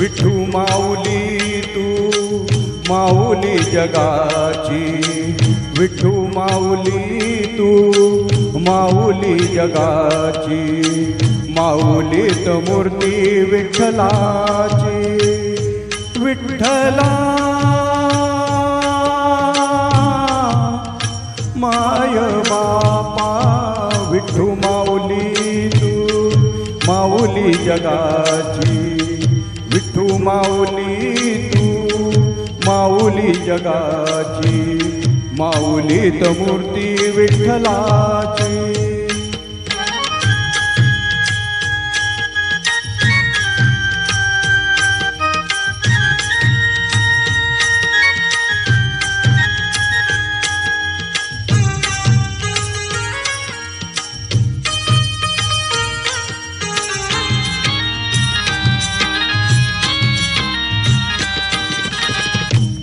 विठू माऊली तू माऊली जगाची, विठू माऊली तू माऊली जगाची, माऊलीत मूर्ती विठ्ठलाची, विठ्ठला माय बापा, विठू माऊली तू माऊली जगाची, विठू माऊली तू माऊली जगाची, माऊलीत मूर्ती विठ्ठलाची.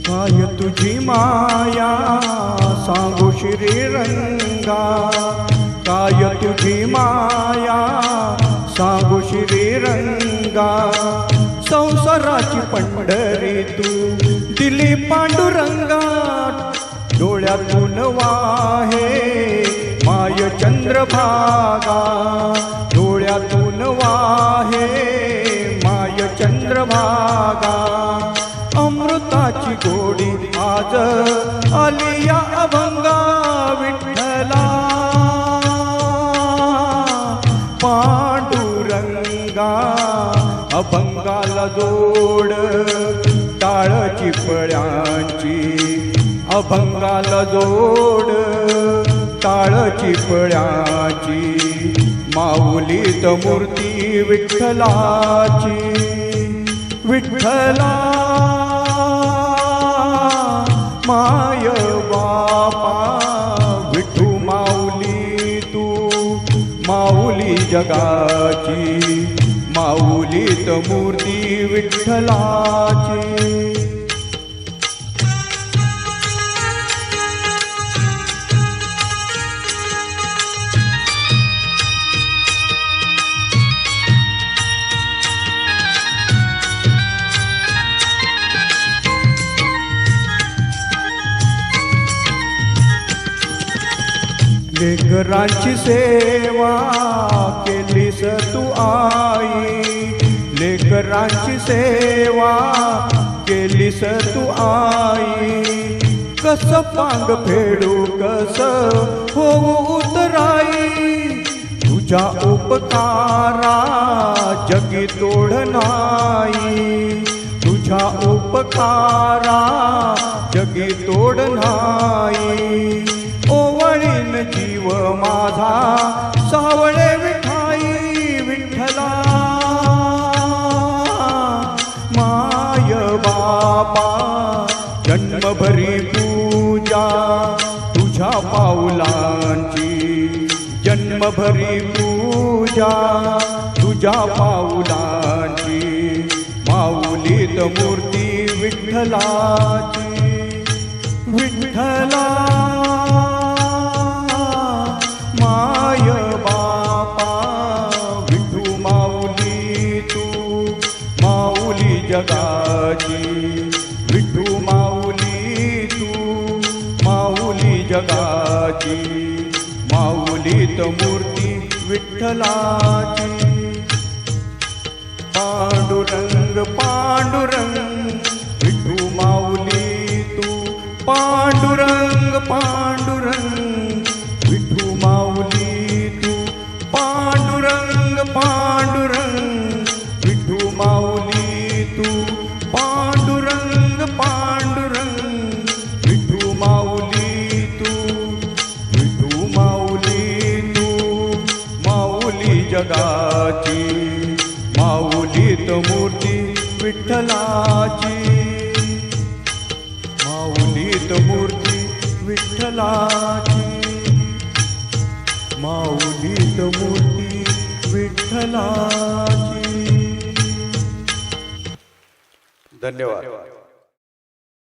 काय तुझी माया सांगू श्रीरंगा, काय तुझी माया सांगू श्रीरंगा, संसाराची पंढरी तू दिली पांडुरंगा, डोळ्यातून वाहे माय चंद्रभागा, डोळ्यातून वाहे माय चंद्रभागा, अमृताची गोडी आज आली या अभंगा, विठ्ठला पांडुरंगा, अभंगाला जोड टाळची फळ्यांची, अभंगाला जोड टाळची फळ्यांची, माऊलीत मूर्ती विठ्ठलाची, विठ्ठला माय बापा, विठू माऊली तू माऊली जगाची, माऊलीत मूर्ती विठ्ठलाची. लेकरांची सेवा केलीस तू आई, लेकरांची सेवा केलीस तू आई, कस पांग फेडू कस होऊ उतराई, तुझ्या उपकारा जगी तोड नाही, तुझ्या उपकारा जगी तोड नाही, ओवळीन जीव माझा सावळे विठाई, विठ्ठला माय बापा, जन्मभरी पूजा तुझ्या पाऊलांची, जन्मभरी पूजा तुझ्या पाऊलांची, माऊलीत मूर्ती विठ्ठलाची, विठ्ठला माय बापा, विठू माऊली तू माऊली जगाची, विठू माऊली तू माऊली जगाची, माऊलीत मूर्ती विठ्ठलाची. पांडुरंग पांडुरंग विठू माऊली तू, पांडुरंग पांडुरंग विठू माऊली तू, पांडुरंग पांडुरंग विठू माऊली तू, पांडुरंग पांडुरंग विठू माऊली तू, विठू माऊली तू माऊली जगाची, माऊलीत मूर्ती विठ्ठलाची, माऊलीत मूर्ती विठ्ठलाची, माऊलीत मूर्ती विठ्ठलाची. धन्यवाद.